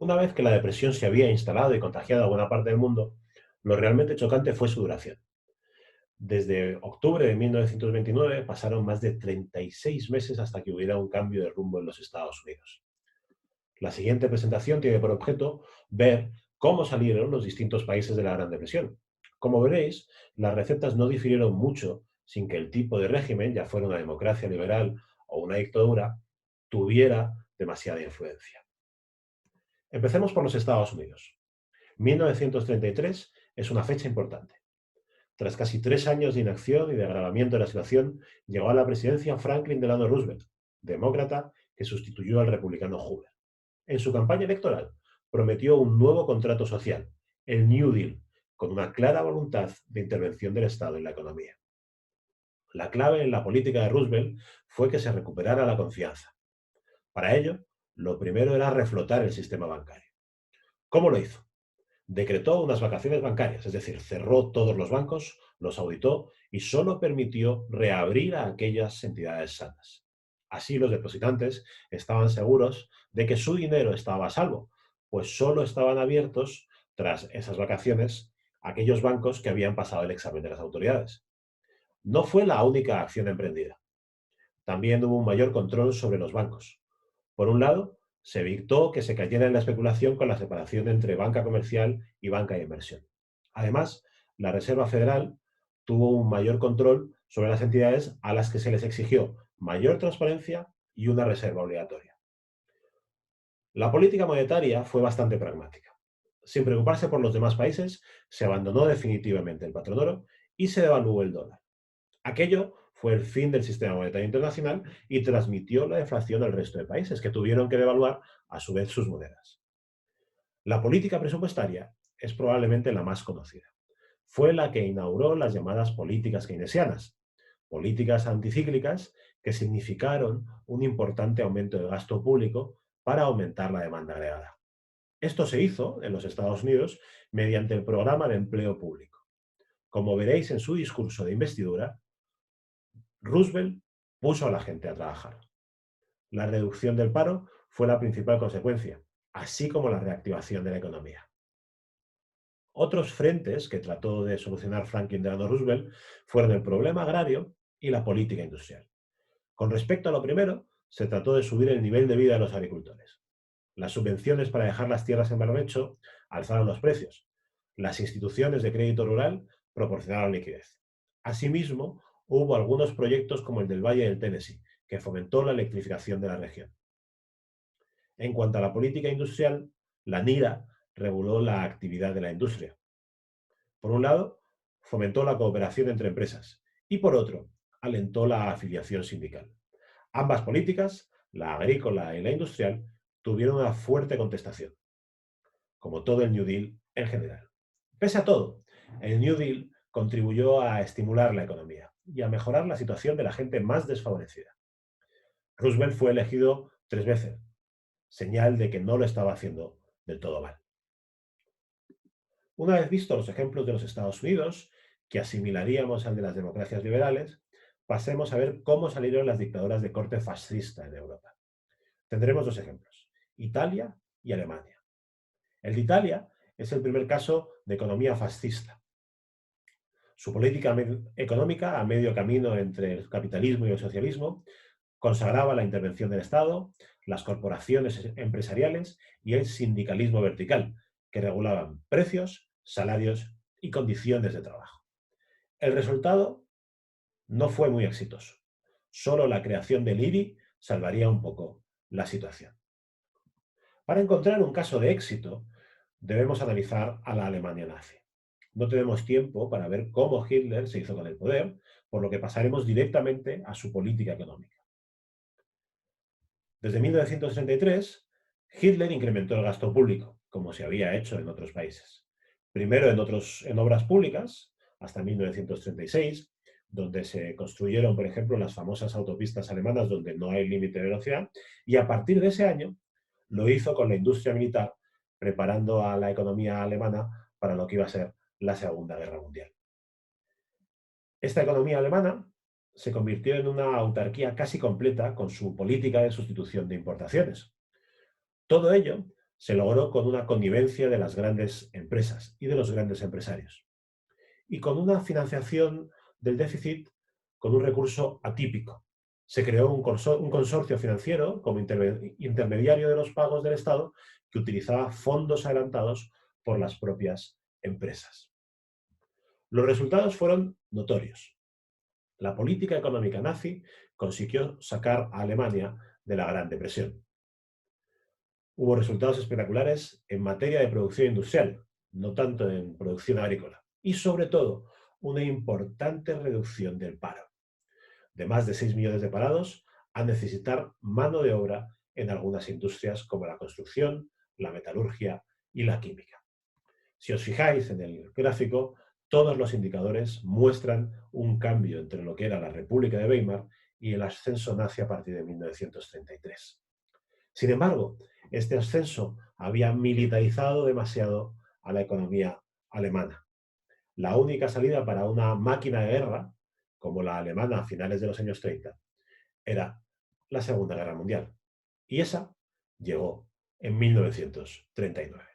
Una vez que la depresión se había instalado y contagiado a buena parte del mundo, lo realmente chocante fue su duración. Desde octubre de 1929 pasaron más de 36 meses hasta que hubiera un cambio de rumbo en los Estados Unidos. La siguiente presentación tiene por objeto ver cómo salieron los distintos países de la Gran Depresión. Como veréis, las recetas no difirieron mucho sin que el tipo de régimen, ya fuera una democracia liberal o una dictadura, tuviera demasiada influencia. Empecemos por los Estados Unidos. 1933 es una fecha importante. Tras casi 3 años de inacción y de agravamiento de la situación, llegó a la presidencia Franklin Delano Roosevelt, demócrata que sustituyó al republicano Hoover. En su campaña electoral prometió un nuevo contrato social, el New Deal, con una clara voluntad de intervención del Estado en la economía. La clave en la política de Roosevelt fue que se recuperara la confianza. Para ello, lo primero era reflotar el sistema bancario. ¿Cómo lo hizo? Decretó unas vacaciones bancarias, es decir, cerró todos los bancos, los auditó y solo permitió reabrir a aquellas entidades sanas. Así los depositantes estaban seguros de que su dinero estaba a salvo, pues solo estaban abiertos, tras esas vacaciones, aquellos bancos que habían pasado el examen de las autoridades. No fue la única acción emprendida. También hubo un mayor control sobre los bancos. Por un lado, se evitó que se cayera en la especulación con la separación entre banca comercial y banca de inversión. Además, la Reserva Federal tuvo un mayor control sobre las entidades a las que se les exigió mayor transparencia y una reserva obligatoria. La política monetaria fue bastante pragmática. Sin preocuparse por los demás países, se abandonó definitivamente el patrón oro y se devaluó el dólar. Aquello fue el fin del sistema monetario internacional y transmitió la inflación al resto de países, que tuvieron que devaluar a su vez sus monedas. La política presupuestaria es probablemente la más conocida. Fue la que inauguró las llamadas políticas keynesianas, políticas anticíclicas que significaron un importante aumento del gasto público para aumentar la demanda agregada. Esto se hizo en los Estados Unidos mediante el programa de empleo público. Como veréis en su discurso de investidura, Roosevelt puso a la gente a trabajar. La reducción del paro fue la principal consecuencia, así como la reactivación de la economía. Otros frentes que trató de solucionar Franklin Delano Roosevelt fueron el problema agrario y la política industrial. Con respecto a lo primero, se trató de subir el nivel de vida de los agricultores. Las subvenciones para dejar las tierras en barbecho alzaron los precios. Las instituciones de crédito rural proporcionaron liquidez. Asimismo, hubo algunos proyectos como el del Valle del Tennessee, que fomentó la electrificación de la región. En cuanto a la política industrial, la NIRA reguló la actividad de la industria. Por un lado, fomentó la cooperación entre empresas y por otro, alentó la afiliación sindical. Ambas políticas, la agrícola y la industrial, tuvieron una fuerte contestación, como todo el New Deal en general. Pese a todo, el New Deal contribuyó a estimular la economía y a mejorar la situación de la gente más desfavorecida. Roosevelt fue elegido 3 veces, señal de que no lo estaba haciendo del todo mal. Una vez vistos los ejemplos de los Estados Unidos, que asimilaríamos al de las democracias liberales, pasemos a ver cómo salieron las dictaduras de corte fascista en Europa. Tendremos dos ejemplos, Italia y Alemania. El de Italia es el primer caso de economía fascista. Su política económica, a medio camino entre el capitalismo y el socialismo, consagraba la intervención del Estado, las corporaciones empresariales y el sindicalismo vertical, que regulaban precios, salarios y condiciones de trabajo. El resultado no fue muy exitoso. Solo la creación del IRI salvaría un poco la situación. Para encontrar un caso de éxito, debemos analizar a la Alemania nazi. No tenemos tiempo para ver cómo Hitler se hizo con el poder, por lo que pasaremos directamente a su política económica. Desde 1933, Hitler incrementó el gasto público, como se había hecho en otros países. Primero en obras públicas, hasta 1936, donde se construyeron, por ejemplo, las famosas autopistas alemanas donde no hay límite de velocidad, y a partir de ese año lo hizo con la industria militar, preparando a la economía alemana para lo que iba a ser la Segunda Guerra Mundial. Esta economía alemana se convirtió en una autarquía casi completa con su política de sustitución de importaciones. Todo ello Se logró con una connivencia de las grandes empresas y de los grandes empresarios, y con una financiación del déficit con un recurso atípico. Se creó un consorcio financiero como intermediario de los pagos del Estado que utilizaba fondos adelantados por las propias empresas. Los resultados fueron notorios. La política económica nazi consiguió sacar a Alemania de la Gran Depresión. Hubo resultados espectaculares en materia de producción industrial, no tanto en producción agrícola, y sobre todo una importante reducción del paro, de más de 6 millones de parados a necesitar mano de obra en algunas industrias como la construcción, la metalurgia y la química. Si os fijáis en el gráfico, todos los indicadores muestran un cambio entre lo que era la República de Weimar y el ascenso nazi a partir de 1933. Sin embargo, este ascenso había militarizado demasiado a la economía alemana. La única salida para una máquina de guerra, como la alemana a finales de los años 30, era la Segunda Guerra Mundial. Y esa llegó en 1939.